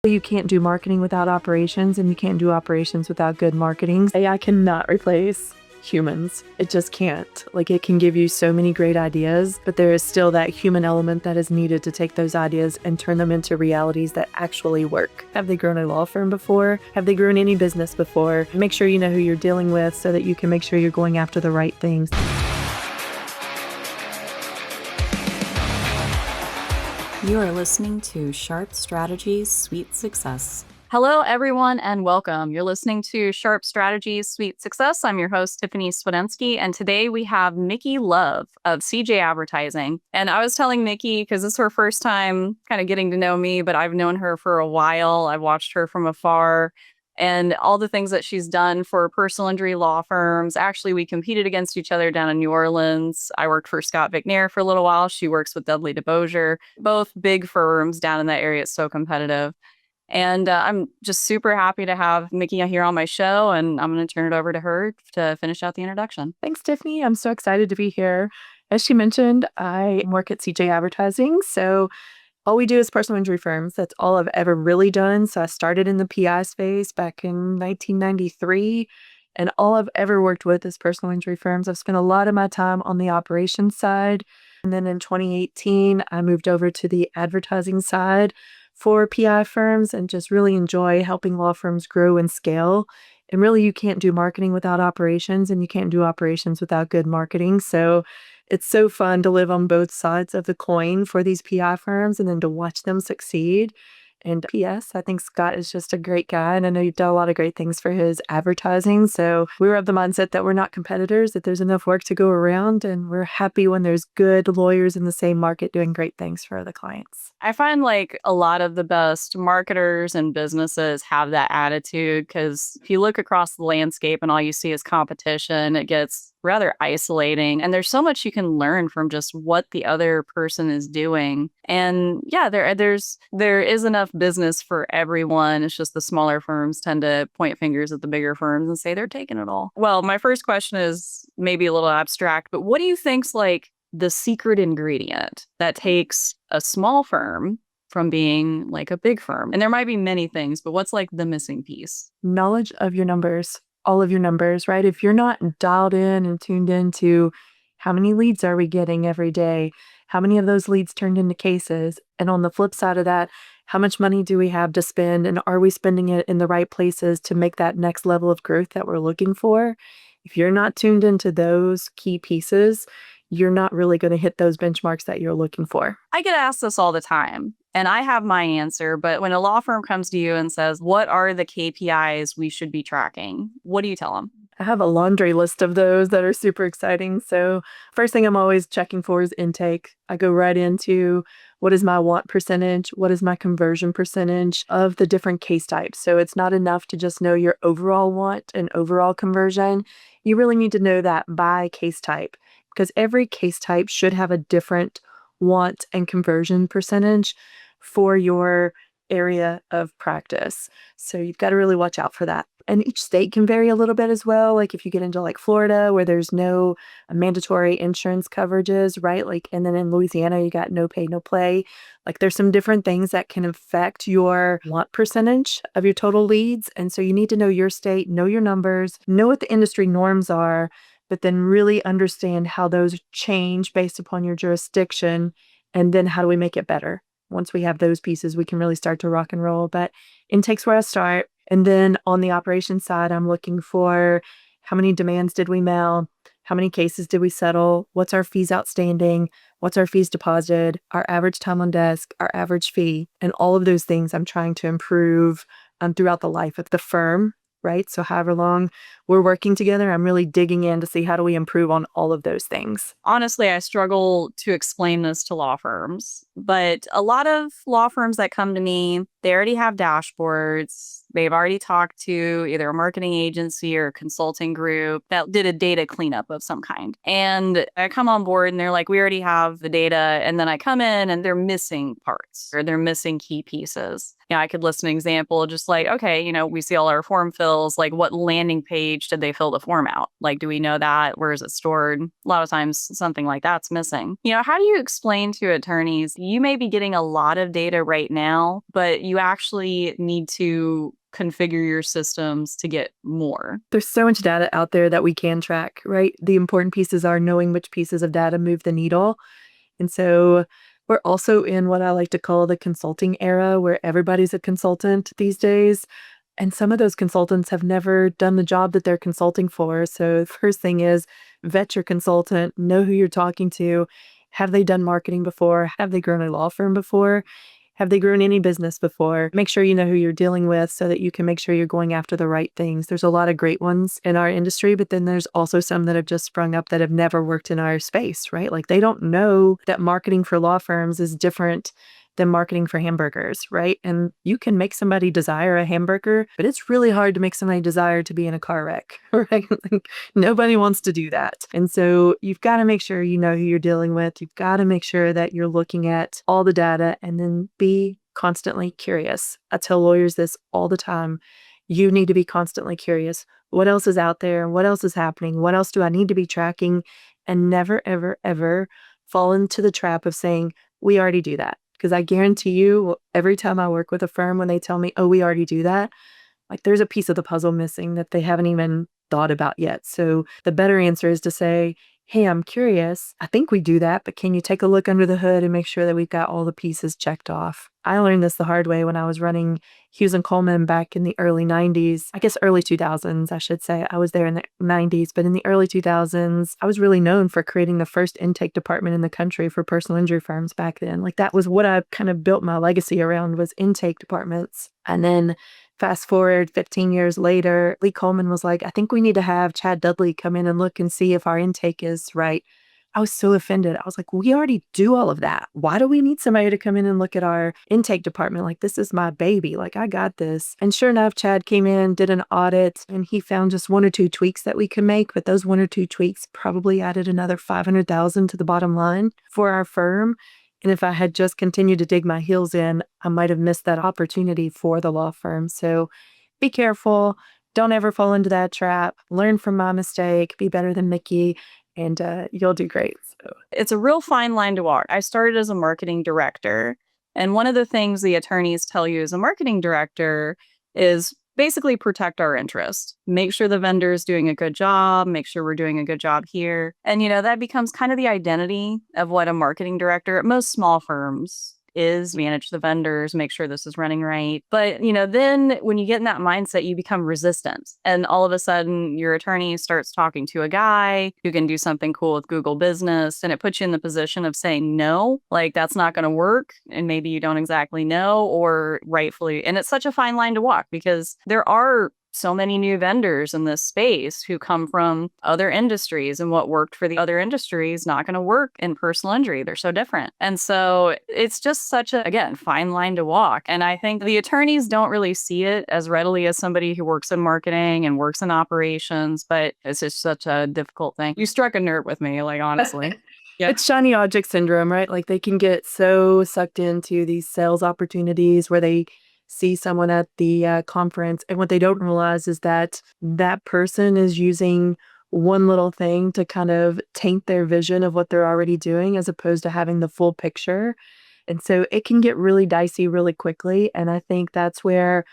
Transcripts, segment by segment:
You can't do marketing without operations, and you can't do operations without good marketing. AI cannot replace humans. It just can't. Like, it can give you so many great ideas, but there is still that human element that is needed to take those ideas and turn them into realities that actually work. Have they grown a law firm before? Have they grown any business before? Make sure you know who you're dealing with so that you can make sure you're going after the right things. You are listening to Sharp Strategies, Sweet Success. Hello, everyone, and welcome. You're listening to Sharp Strategies, Sweet Success. I'm your host, Tiffany Swedensky, and today we have Micki Love of CJ Advertising. And I was telling Micki, because this is her first time kind of getting to know me, but I've known her for a while. I've watched her from afar and all the things that she's done for personal injury law firms. Actually, we competed against each other down in New Orleans. I worked for Scott McNair for a little while. She works with Dudley DeBosier, both big firms down in that area. It's so competitive. And I'm just super happy to have Micki here on my show, and I'm going to turn it over to her to finish out the introduction. Thanks, Tiffany. I'm so excited to be here. As she mentioned, I work at CJ Advertising. So all we do is personal injury firms. That's all I've ever really done. So I started in the PI space back in 1993, and all I've ever worked with is personal injury firms. I've spent a lot of my time on the operations side. And then in 2018, I moved over to the advertising side for PI firms and just really enjoy helping law firms grow and scale. And really, you can't do marketing without operations, and you can't do operations without good marketing. So it's so fun to live on both sides of the coin for these PI firms and then to watch them succeed. And P.S., I think Scott is just a great guy, and I know you've done a lot of great things for his advertising. So we were of the mindset that we're not competitors, that there's enough work to go around, and we're happy when there's good lawyers in the same market doing great things for the clients. I find like a lot of the best marketers and businesses have that attitude, because if you look across the landscape and all you see is competition, it gets rather isolating. And there's so much you can learn from just what the other person is doing. And yeah, there is enough business for everyone. It's just the smaller firms tend to point fingers at the bigger firms and say they're taking it all. Well, my first question is maybe a little abstract, but what do you think's like the secret ingredient that takes a small firm from being like a big firm? And there might be many things, but what's like the missing piece? Knowledge of your numbers, all of your numbers, right? If you're not dialed in and tuned into how many leads are we getting every day, how many of those leads turned into cases, and on the flip side of that, how much money do we have to spend, and are we spending it in the right places to make that next level of growth that we're looking for? If you're not tuned into those key pieces, you're not really going to hit those benchmarks that you're looking for. I get asked this all the time, and I have my answer. But when a law firm comes to you and says, what are the KPIs we should be tracking? What do you tell them? I have a laundry list of those that are super exciting. So first thing I'm always checking for is intake. I go right into what is my want percentage? What is my conversion percentage of the different case types? So it's not enough to just know your overall want and overall conversion. You really need to know that by case type, because every case type should have a different want and conversion percentage for your area of practice. So you've got to really watch out for that. And each state can vary a little bit as well. Like if you get into like Florida, where there's no mandatory insurance coverages, right? Like, and then in Louisiana, you got no pay, no play. Like there's some different things that can affect your want percentage of your total leads. And so you need to know your state, know your numbers, know what the industry norms are, but then really understand how those change based upon your jurisdiction. And then how do we make it better? Once we have those pieces, we can really start to rock and roll. But intake's where I start. And then on the operations side, I'm looking for how many demands did we mail? How many cases did we settle? What's our fees outstanding? What's our fees deposited? Our average time on desk, our average fee, and all of those things I'm trying to improve throughout the life of the firm, right? So however long we're working together, I'm really digging in to see how do we improve on all of those things. Honestly, I struggle to explain this to law firms, but a lot of law firms that come to me, they already have dashboards. They've already talked to either a marketing agency or a consulting group that did a data cleanup of some kind. And I come on board and they're like, we already have the data. And then I come in and they're missing parts or they're missing key pieces. I could list an example, just like, okay, we see all our form fills, like what landing page did they fill the form out? Like, do we know that? Where is it stored? A lot of times something like that's missing. How do you explain to attorneys, you may be getting a lot of data right now, but you actually need to configure your systems to get more? There's so much data out there that we can track, right? The important pieces are knowing which pieces of data move the needle. And so we're also in what I like to call the consulting era, where everybody's a consultant these days. And some of those consultants have never done the job that they're consulting for. So the first thing is vet your consultant, know who you're talking to. Have they done marketing before? Have they grown a law firm before? Have they grown any business before? Make sure you know who you're dealing with so that you can make sure you're going after the right things. There's a lot of great ones in our industry, but then there's also some that have just sprung up that have never worked in our space, right? Like they don't know that marketing for law firms is different than marketing for hamburgers, right? And you can make somebody desire a hamburger, but it's really hard to make somebody desire to be in a car wreck, right? Like nobody wants to do that. And so you've got to make sure you know who you're dealing with. You've got to make sure that you're looking at all the data and then be constantly curious. I tell lawyers this all the time. You need to be constantly curious. What else is out there? What else is happening? What else do I need to be tracking? And never, ever, ever fall into the trap of saying, we already do that. Because I guarantee you, every time I work with a firm, when they tell me, oh, we already do that, like there's a piece of the puzzle missing that they haven't even thought about yet. So the better answer is to say, hey, I'm curious. I think we do that, but can you take a look under the hood and make sure that we've got all the pieces checked off? I learned this the hard way when I was running Hughes and Coleman back in the early 90s, I guess early 2000s, I should say. I was there in the 90s, but in the early 2000s, I was really known for creating the first intake department in the country for personal injury firms back then. Like that was what I kind of built my legacy around, was intake departments. And then fast forward 15 years later, Lee Coleman was like, I think we need to have Chad Dudley come in and look and see if our intake is right. I was so offended. I was like, we already do all of that. Why do we need somebody to come in and look at our intake department? Like, this is my baby. Like, I got this. And sure enough, Chad came in, did an audit, and he found just one or two tweaks that we could make. But those one or two tweaks probably added another $500,000 to the bottom line for our firm. And if I had just continued to dig my heels in, I might have missed that opportunity for the law firm. So be careful. Don't ever fall into that trap. Learn from my mistake. Be better than Micki, and you'll do great. So it's a real fine line to walk. I started as a marketing director, and one of the things the attorneys tell you as a marketing director is basically protect our interest. Make sure the vendor is doing a good job, make sure we're doing a good job here. And, that becomes kind of the identity of what a marketing director at most small firms is: manage the vendors, make sure this is running right. But, then when you get in that mindset, you become resistant. And all of a sudden, your attorney starts talking to a guy who can do something cool with Google Business. And it puts you in the position of saying, no, like that's not going to work. And maybe you don't exactly know, or rightfully. And it's such a fine line to walk, because there are so many new vendors in this space who come from other industries, and what worked for the other industry is not going to work in personal injury. They're so different. And so it's just such a, again, fine line to walk. And I think the attorneys don't really see it as readily as somebody who works in marketing and works in operations, but it's just such a difficult thing. You struck a nerve with me, like, honestly. Yeah. It's shiny object syndrome, right? Like they can get so sucked into these sales opportunities where they see someone at the conference, and what they don't realize is that that person is using one little thing to kind of taint their vision of what they're already doing, as opposed to having the full picture. And so it can get really dicey really quickly. And I think that's where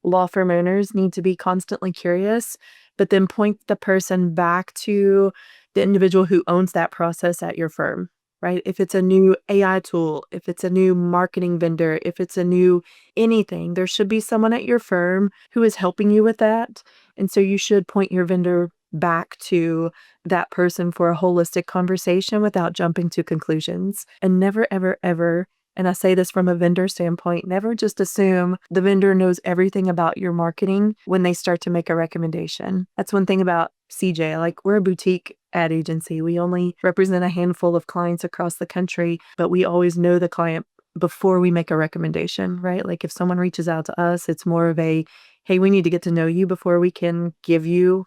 law firm owners need to be constantly curious, but then point the person back to the individual who owns that process at your firm, right? If it's a new AI tool, if it's a new marketing vendor, if it's a new anything, there should be someone at your firm who is helping you with that. And so you should point your vendor back to that person for a holistic conversation without jumping to conclusions. And never, ever, ever, and I say this from a vendor standpoint, never just assume the vendor knows everything about your marketing when they start to make a recommendation. That's one thing about CJ. Like, we're a boutique ad agency. We only represent a handful of clients across the country, but we always know the client before we make a recommendation, right? Like if someone reaches out to us, it's more of a, hey, we need to get to know you before we can give you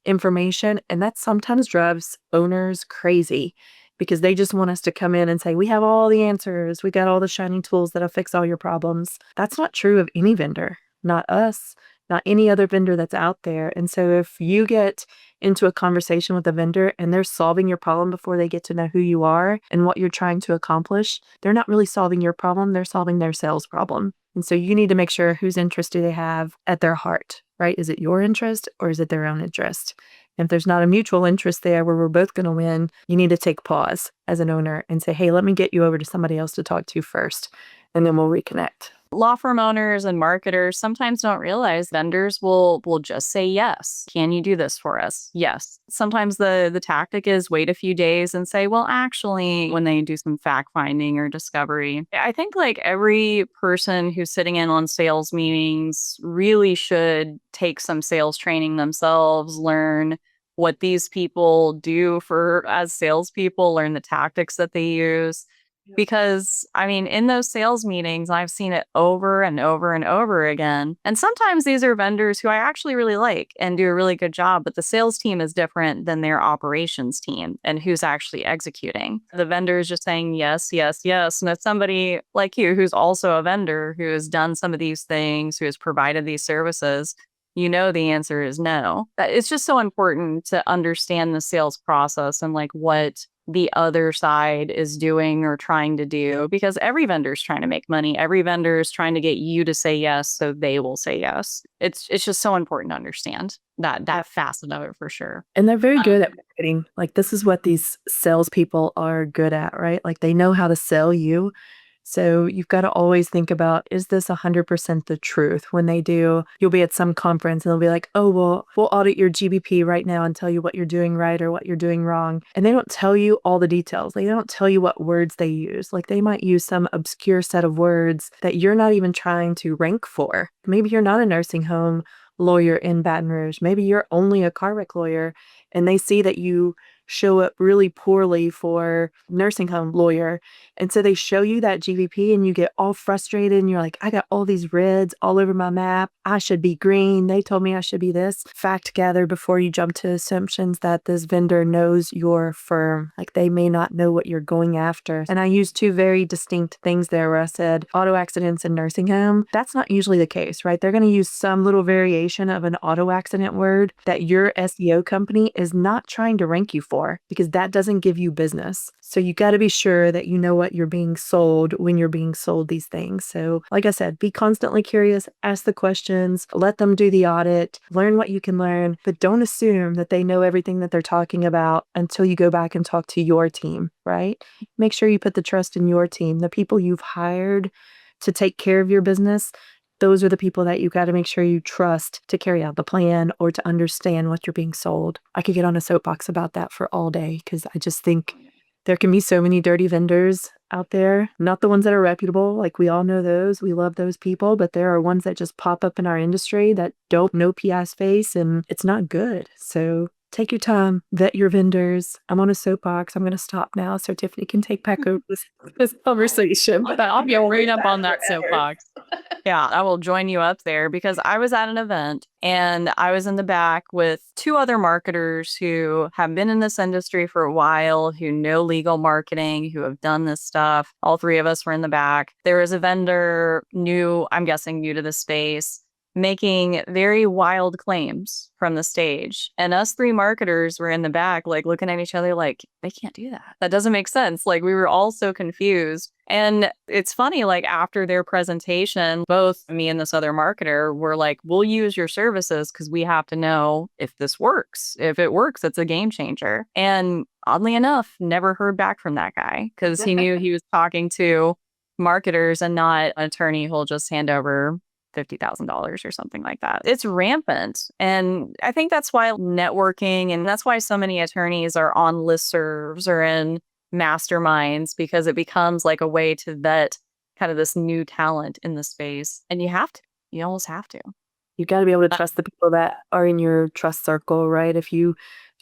information. And that sometimes drives owners crazy. because they just want us to come in and say, we have all the answers. We got all the shiny tools that'll fix all your problems. That's not true of any vendor, not us, not any other vendor that's out there. And so if you get into a conversation with a vendor and they're solving your problem before they get to know who you are and what you're trying to accomplish, they're not really solving your problem, they're solving their sales problem. And so you need to make sure whose interest do they have at their heart, right? Is it your interest or is it their own interest? And if there's not a mutual interest there where we're both going to win, you need to take pause as an owner and say, hey, let me get you over to somebody else to talk to first, and then we'll reconnect. Law firm owners and marketers sometimes don't realize vendors will just say yes. Can you do this for us? Yes. Sometimes the tactic is wait a few days and say, well, actually, when they do some fact finding or discovery. I think like every person who's sitting in on sales meetings really should take some sales training themselves, learn what these people do for as salespeople, learn the tactics that they use. Because, I mean, in those sales meetings, I've seen it over and over and over again. And sometimes these are vendors who I actually really like and do a really good job, but the sales team is different than their operations team and who's actually executing. The vendor is just saying yes, yes, yes. And it's somebody like you who's also a vendor who has done some of these things, who has provided these services. You know, the answer is no. It's just so important to understand the sales process and like what the other side is doing or trying to do, because every vendor is trying to make money. Every vendor is trying to get you to say yes so they will say yes. It's just so important to understand that facet of it for sure. And they're very good at marketing. Like, this is what these salespeople are good at, right? Like, they know how to sell you. So you've got to always think about, is this 100% the truth? When they do, you'll be at some conference and they'll be like, oh, well, we'll audit your GBP right now and tell you what you're doing right or what you're doing wrong. And they don't tell you all the details. They don't tell you what words they use. Like, they might use some obscure set of words that you're not even trying to rank for. Maybe you're not a nursing home lawyer in Baton Rouge. Maybe you're only a car wreck lawyer, and they see that you show up really poorly for nursing home lawyer. And so they show you that GVP and you get all frustrated and you're like, I got all these reds all over my map. I should be green. They told me I should be this. Fact gather before you jump to assumptions that this vendor knows your firm. Like, they may not know what you're going after. And I used two very distinct things there where I said auto accidents and nursing home. That's not usually the case, right? They're going to use some little variation of an auto accident word that your SEO company is not trying to rank you for, because that doesn't give you business. So you got to be sure that you know what you're being sold when you're being sold these things. So like I said, be constantly curious, ask the questions, let them do the audit, learn what you can learn, but don't assume that they know everything that they're talking about until you go back and talk to your team, right? Make sure you put the trust in your team, the people you've hired to take care of your business. Those are the people that you got to make sure you trust to carry out the plan or to understand what you're being sold. I could get on a soapbox about that for all day, because I just think there can be so many dirty vendors out there, not the ones that are reputable. Like, we all know those. We love those people, but there are ones that just pop up in our industry that don't know PI's face, and it's not good. So take your time, vet your vendors. I'm on a soapbox. I'm going to stop now so Tiffany can take back over this conversation. But I'll be right up on that soapbox. Yeah, I will join you up there, because I was at an event and I was in the back with two other marketers who have been in this industry for a while, who know legal marketing, who have done this stuff. All three of us were in the back. There was a vendor I'm guessing new to the space, making very wild claims from the stage. And us three marketers were in the back, like looking at each other like, they can't do that. That doesn't make sense. Like, we were all so confused. And it's funny, like, after their presentation, both me and this other marketer were like, we'll use your services because we have to know if this works. If it works, it's a game changer. And oddly enough, never heard back from that guy, because he knew he was talking to marketers and not an attorney who'll just hand over $50,000 or something like that. It's rampant. And I think that's why networking, and that's why so many attorneys are on listservs or in masterminds, because it becomes like a way to vet kind of this new talent in the space. And you almost have to. You got to be able to trust the people that are in your trust circle, right? If you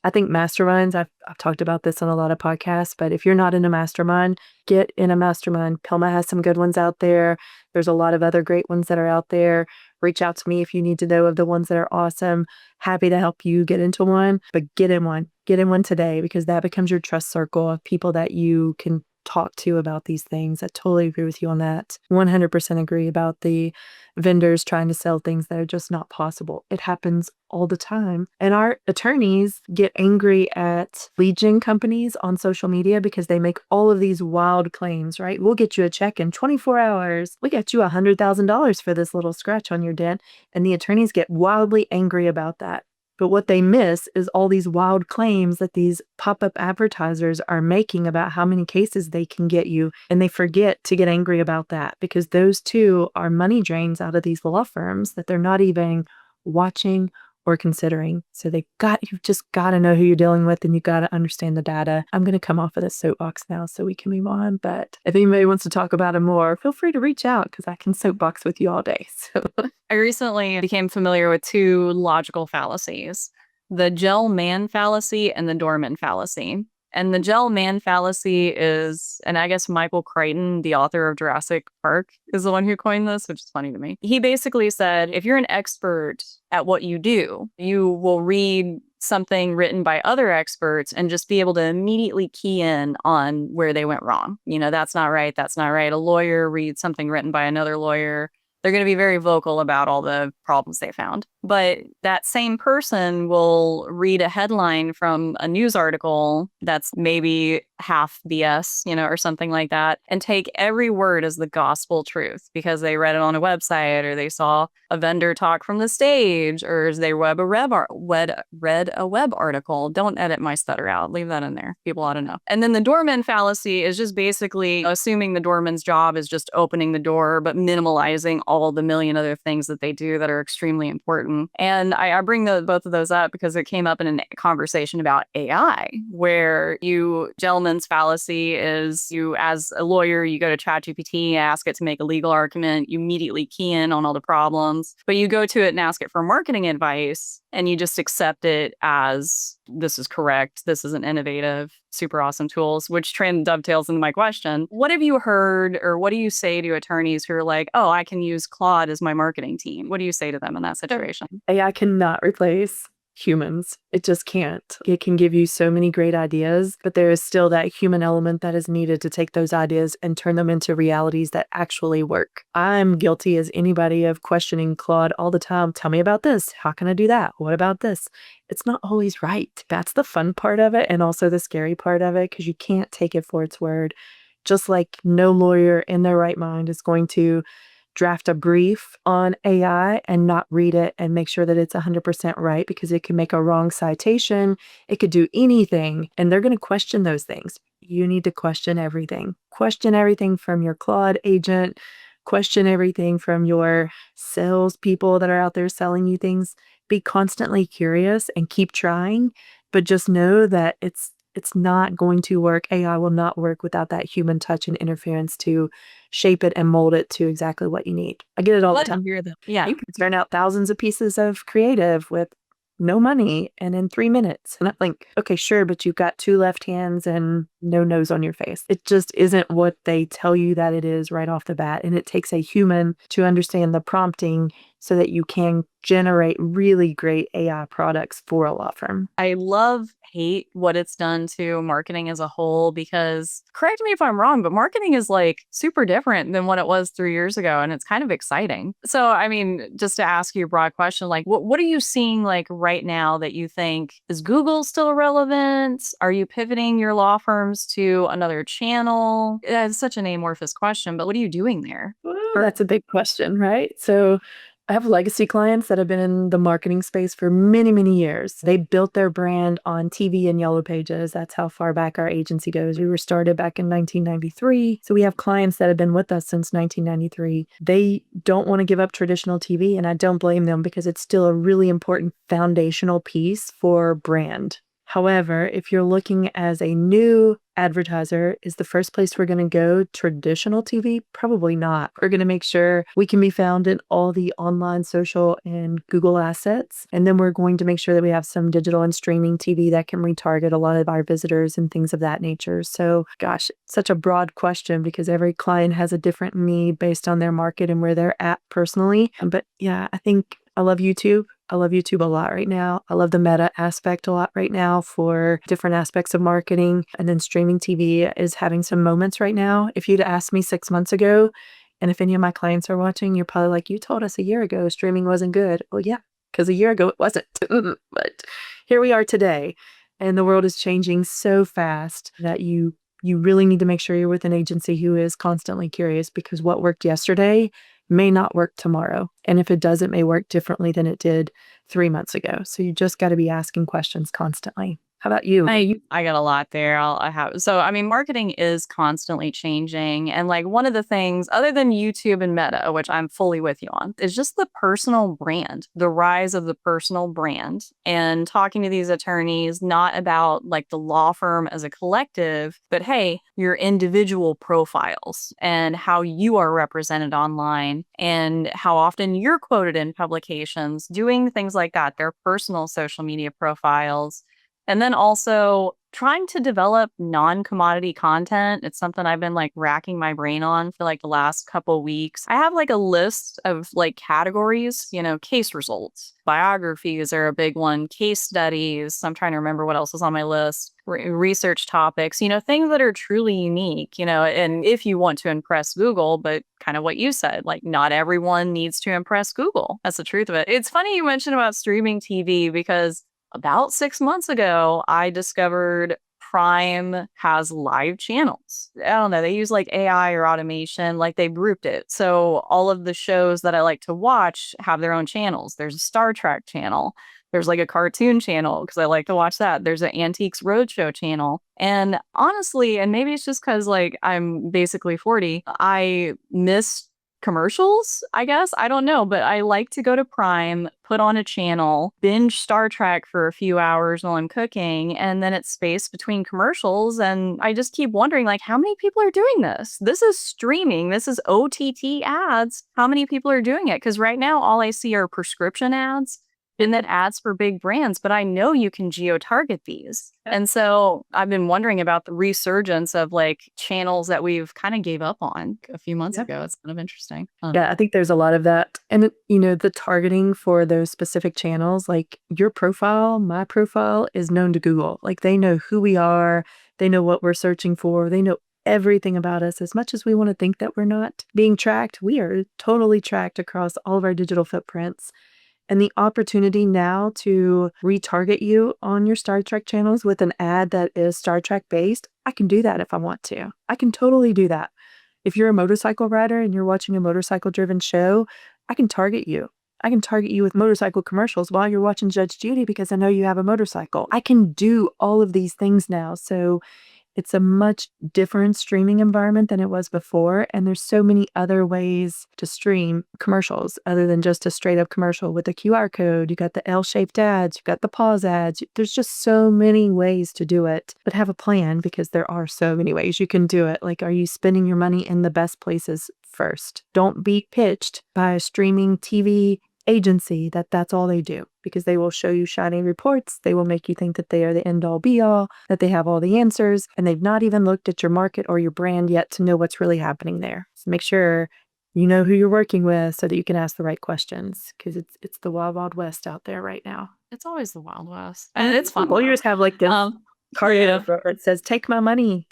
I think masterminds, I've talked about this on a lot of podcasts, but if you're not in a mastermind, get in a mastermind. Pilma has some good ones out there. There's a lot of other great ones that are out there. Reach out to me if you need to know of the ones that are awesome. Happy to help you get into one, but get in one. Get in one today, because that becomes your trust circle of people that you can talk to about these things. I totally agree with you on that. 100% agree about the vendors trying to sell things that are just not possible. It happens all the time. And our attorneys get angry at lead gen companies on social media because they make all of these wild claims, right? We'll get you a check in 24 hours. We got you $100,000 for this little scratch on your dent. And the attorneys get wildly angry about that. But what they miss is all these wild claims that these pop-up advertisers are making about how many cases they can get you. And they forget to get angry about that, because those two are money drains out of these law firms that they're not even watching or considering. So you've just got to know who you're dealing with, and you got to understand the data. I'm going to come off of this soapbox now so we can move on. But if anybody wants to talk about it more, feel free to reach out, because I can soapbox with you all day. So I recently became familiar with two logical fallacies: the gel man fallacy and the doorman fallacy. And the gel man fallacy is, and I guess Michael Crichton, the author of Jurassic Park, is the one who coined this, which is funny to me. He basically said, if you're an expert at what you do, you will read something written by other experts and just be able to immediately key in on where they went wrong. That's not right. That's not right. A lawyer reads something written by another lawyer. They're going to be very vocal about all the problems they found. But that same person will read a headline from a news article that's maybe half BS, or something like that, and take every word as the gospel truth because they read it on a website, or they saw a vendor talk from the stage, or they read a web article. Don't edit my stutter out. Leave that in there. People ought to know. And then the doorman fallacy is just basically assuming the doorman's job is just opening the door, but minimalizing all the million other things that they do that are extremely important. And I bring both of those up because it came up in a conversation about AI, where gentleman's fallacy is, you, as a lawyer, you go to ChatGPT, ask it to make a legal argument, you immediately key in on all the problems, but you go to it and ask it for marketing advice, and you just accept it as, this is correct, this is an innovative, super awesome tools, which dovetails into my question. What have you heard, or what do you say to attorneys who are like, oh, I can use Claude as my marketing team? What do you say to them in that situation? AI cannot replace humans. It just can't. It can give you so many great ideas, but there is still that human element that is needed to take those ideas and turn them into realities that actually work. I'm guilty as anybody of questioning Claude all the time. Tell me about this. How can I do that? What about this? It's not always right. That's the fun part of it, and also the scary part of it, because you can't take it for its word. Just like no lawyer in their right mind is going to draft a brief on AI and not read it and make sure that it's 100% right, because it can make a wrong citation. It could do anything, and they're going to question those things. You need to question everything. Question everything from your Claude agent. Question everything from your salespeople that are out there selling you things. Be constantly curious and keep trying, but just know that it's not going to work. AI will not work without that human touch and interference to shape it and mold it to exactly what you need. I get it all the time. Yeah. You can turn out thousands of pieces of creative with no money and in 3 minutes. And I'm like, okay, sure, but you've got 2 left hands and no nose on your face. It just isn't what they tell you that it is right off the bat. And it takes a human to understand the prompting so that you can generate really great AI products for a law firm. I hate what it's done to marketing as a whole, because, correct me if I'm wrong, but marketing is like super different than what it was 3 years ago, and it's kind of exciting. So, I mean, just to ask you a broad question, like what are you seeing like right now that you think, is Google still relevant? Are you pivoting your law firms to another channel? It's such an amorphous question, but what are you doing there? That's a big question, right? So I have legacy clients that have been in the marketing space for many, many years. They built their brand on TV and Yellow Pages. That's how far back our agency goes. We were started back in 1993. So we have clients that have been with us since 1993. They don't want to give up traditional TV, and I don't blame them, because it's still a really important foundational piece for brand. However, if you're looking as a new advertiser, is the first place we're going to go traditional TV? Probably not. We're going to make sure we can be found in all the online, social, and Google assets. And then we're going to make sure that we have some digital and streaming TV that can retarget a lot of our visitors and things of that nature. So, gosh, such a broad question because every client has a different need based on their market and where they're at personally. But yeah, I think I love YouTube. I love YouTube a lot right now. I love the meta aspect a lot right now for different aspects of marketing. And then streaming TV is having some moments right now. If you'd asked me 6 months ago, and if any of my clients are watching, you're probably like, you told us a year ago streaming wasn't good. Well, yeah, because a year ago it wasn't. But here we are today. And the world is changing so fast that you really need to make sure you're with an agency who is constantly curious because what worked yesterday may not work tomorrow. And if it does, it may work differently than it did 3 months ago. So you just got to be asking questions constantly. How about you? I got a lot there. I mean, marketing is constantly changing. And like one of the things, other than YouTube and Meta, which I'm fully with you on, is just the personal brand, the rise of the personal brand and talking to these attorneys, not about like the law firm as a collective, but hey, your individual profiles and how you are represented online and how often you're quoted in publications, doing things like that, their personal social media profiles. And then also trying to develop non-commodity content. It's something I've been like racking my brain on for like the last couple weeks. I have like a list of like categories, case results. Biographies are a big one, case studies. I'm trying to remember what else is on my list. Research topics, things that are truly unique, and if you want to impress Google, but kind of what you said, like not everyone needs to impress Google. That's the truth of it. It's funny you mentioned about streaming TV because about 6 months ago, I discovered Prime has live channels. I don't know, they use like AI or automation, like they grouped it. So all of the shows that I like to watch have their own channels. There's a Star Trek channel. There's like a cartoon channel because I like to watch that. There's an Antiques Roadshow channel. And honestly, and maybe it's just because like I'm basically 40, I miss commercials, I guess. I don't know, but I like to go to Prime, put on a channel, binge Star Trek for a few hours while I'm cooking, and then it's spaced between commercials. And I just keep wondering, like, how many people are doing this? This is streaming. This is OTT ads. How many people are doing it? Because right now, all I see are prescription ads and then ads for big brands, but I know you can geo-target these. And so I've been wondering about the resurgence of like channels that we've kind of gave up on a few months ago. It's kind of interesting. Yeah, I think there's a lot of that. And, the targeting for those specific channels, like your profile, my profile is known to Google. Like they know who we are, they know what we're searching for, they know everything about us. As much as we want to think that we're not being tracked, we are totally tracked across all of our digital footprints. And the opportunity now to retarget you on your Star Trek channels with an ad that is Star Trek based, I can do that if I want to. I can totally do that. If you're a motorcycle rider and you're watching a motorcycle driven show, I can target you. I can target you with motorcycle commercials while you're watching Judge Judy because I know you have a motorcycle. I can do all of these things now. So it's a much different streaming environment than it was before. And there's so many other ways to stream commercials other than just a straight up commercial with a QR code. You got the L-shaped ads, you got the pause ads. There's just so many ways to do it, but have a plan because there are so many ways you can do it. Like, are you spending your money in the best places first? Don't be pitched by a streaming TV agency that's all they do, because they will show you shiny reports. They will make you think that they are the end all be all, that they have all the answers, and they've not even looked at your market or your brand yet to know what's really happening there. So make sure you know who you're working with so that you can ask the right questions, because it's the wild, wild west out there right now. It's always the Wild West. And it's fun. Lawyers have like this card that says, take my money,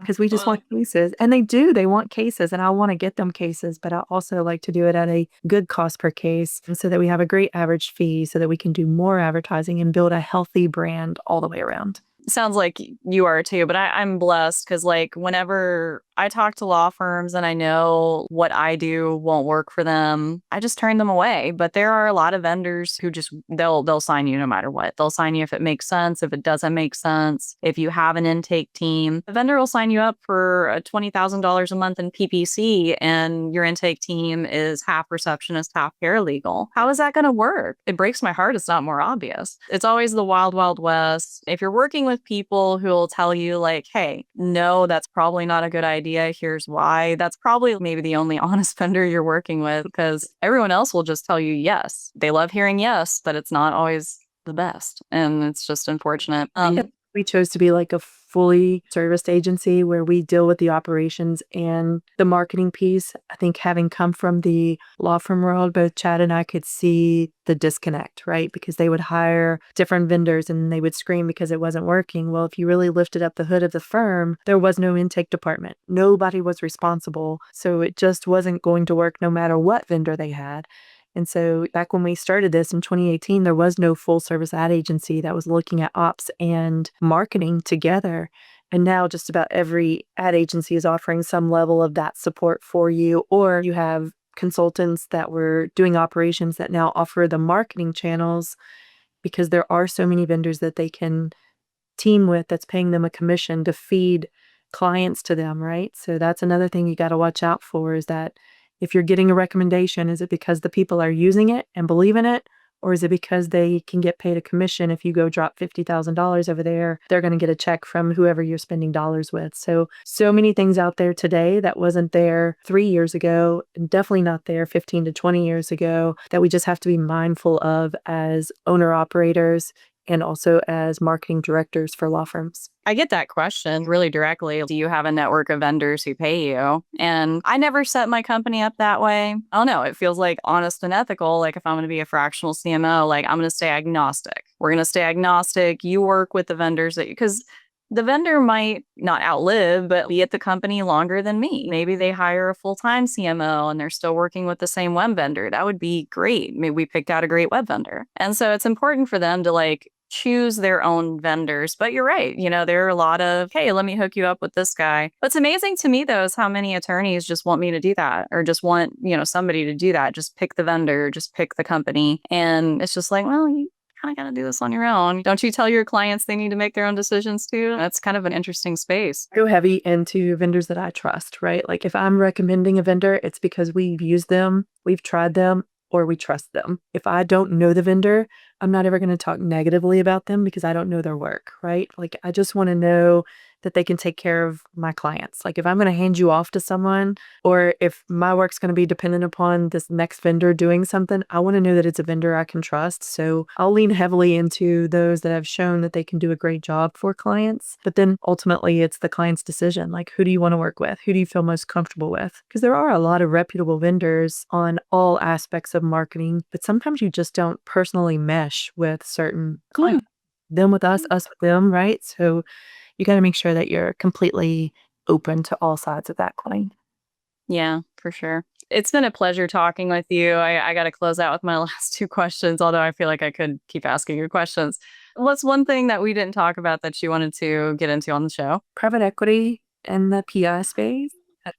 because we just want cases. And they do. They want cases, and I want to get them cases, but I also like to do it at a good cost per case so that we have a great average fee so that we can do more advertising and build a healthy brand all the way around. Sounds like you are too, but I'm blessed because like whenever I talk to law firms and I know what I do won't work for them, I just turn them away. But there are a lot of vendors who just they'll sign you no matter what. They'll sign you if it makes sense, if it doesn't make sense. If you have an intake team, the vendor will sign you up for $20,000 a month in PPC, and your intake team is half receptionist, half paralegal. How is that going to work? It breaks my heart. It's not more obvious. It's always the wild, wild west. If you're working with with people who will tell you, like, hey, no, that's probably not a good idea. Here's why. That's probably maybe the only honest vendor you're working with, because everyone else will just tell you yes. They love hearing yes, but it's not always the best. And it's just unfortunate. We chose to be like a fully serviced agency where we deal with the operations and the marketing piece. I think having come from the law firm world, both Chad and I could see the disconnect, right? Because they would hire different vendors and they would scream because it wasn't working. Well, if you really lifted up the hood of the firm, there was no intake department. Nobody was responsible. So it just wasn't going to work no matter what vendor they had. And so back when we started this in 2018, there was no full service ad agency that was looking at ops and marketing together. And now just about every ad agency is offering some level of that support for you, or you have consultants that were doing operations that now offer the marketing channels because there are so many vendors that they can team with that's paying them a commission to feed clients to them, right? So that's another thing you got to watch out for is that if you're getting a recommendation, is it because the people are using it and believe in it? Or is it because they can get paid a commission? If you go drop $50,000 over there, they're going to get a check from whoever you're spending dollars with. So many things out there today that wasn't there 3 years ago, and definitely not there 15 to 20 years ago, that we just have to be mindful of as owner operators and also as marketing directors for law firms. I get that question really directly. Do you have a network of vendors who pay you? And I never set my company up that way. I don't know. It feels like honest and ethical. Like if I'm going to be a fractional CMO, like I'm going to stay agnostic. We're going to stay agnostic. You work with the vendors because the vendor might not outlive, but be at the company longer than me. Maybe they hire a full-time CMO and they're still working with the same web vendor. That would be great. Maybe we picked out a great web vendor. And so it's important for them to like choose their own vendors. But you're right. There are a lot of, hey, let me hook you up with this guy. What's amazing to me, though, is how many attorneys just want me to do that or just want, somebody to do that. Just pick the vendor, just pick the company. And it's just like, well, you kind of got to do this on your own. Don't you tell your clients they need to make their own decisions too? That's kind of an interesting space. Go heavy into vendors that I trust, right? Like if I'm recommending a vendor, it's because we've used them, we've tried them, or we trust them. If I don't know the vendor, I'm not ever going to talk negatively about them because I don't know their work, right? Like I just want to know that they can take care of my clients. Like if I'm going to hand you off to someone, or if my work's going to be dependent upon this next vendor doing something, I want to know that it's a vendor I can trust. So I'll lean heavily into those that have shown that they can do a great job for clients. But then ultimately it's the client's decision. Like who do you want to work with? Who do you feel most comfortable with? Because there are a lot of reputable vendors on all aspects of marketing, but sometimes you just don't personally mesh with certain clients. Them with us with them, right? So you got to make sure that you're completely open to all sides of that coin. Yeah, for sure. It's been a pleasure talking with you. I got to close out with my last two questions, although I feel like I could keep asking you questions. What's one thing that we didn't talk about that you wanted to get into on the show? Private equity and the PI space.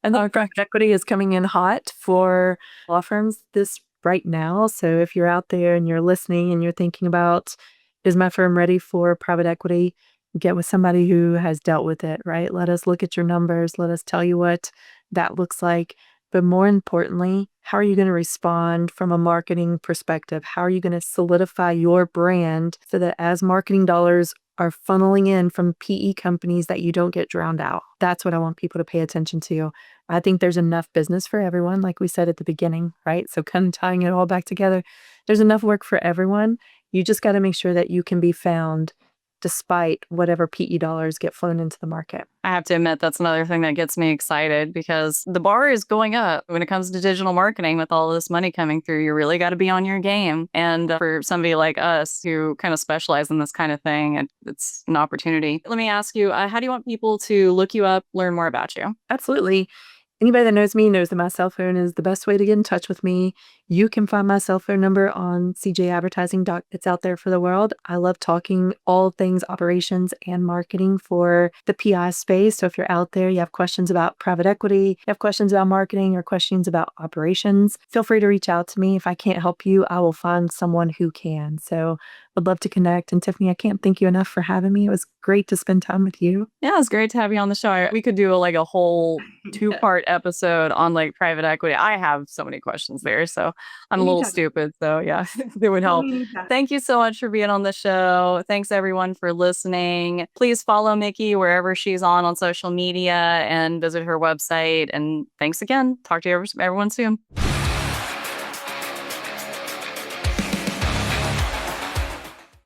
And the private equity is coming in hot for law firms this right now. So if you're out there and you're listening and you're thinking about, is my firm ready for private equity? Get with somebody who has dealt with it, right? Let us look at your numbers. Let us tell you what that looks like. But more importantly, how are you going to respond from a marketing perspective? How are you going to solidify your brand so that as marketing dollars are funneling in from PE companies that you don't get drowned out? That's what I want people to pay attention to. I think there's enough business for everyone, like we said at the beginning, right? So kind of tying it all back together, there's enough work for everyone. You just got to make sure that you can be found despite whatever PE dollars get flown into the market. I have to admit, that's another thing that gets me excited because the bar is going up when it comes to digital marketing with all this money coming through. You really got to be on your game. And for somebody like us who kind of specialize in this kind of thing, it's an opportunity. Let me ask you, how do you want people to look you up, learn more about you? Absolutely. Anybody that knows me knows that my cell phone is the best way to get in touch with me. You can find my cell phone number on CJAdvertising. It's out there for the world. I love talking all things operations and marketing for the PI space. So if you're out there, you have questions about private equity, you have questions about marketing or questions about operations, feel free to reach out to me. If I can't help you, I will find someone who can. So I'd love to connect. And Tiffany, I can't thank you enough for having me. It was great to spend time with you. Yeah, it's great to have you on the show. We could do a whole two-part episode on like private equity. I have so many questions there. So I'm a little Anytime. stupid, so yeah, it would Call help. me anytime. Thank you so much for being on the show. Thanks everyone for listening. Please follow Micki wherever she's on social media and visit her website. And thanks again. Talk to you everyone soon.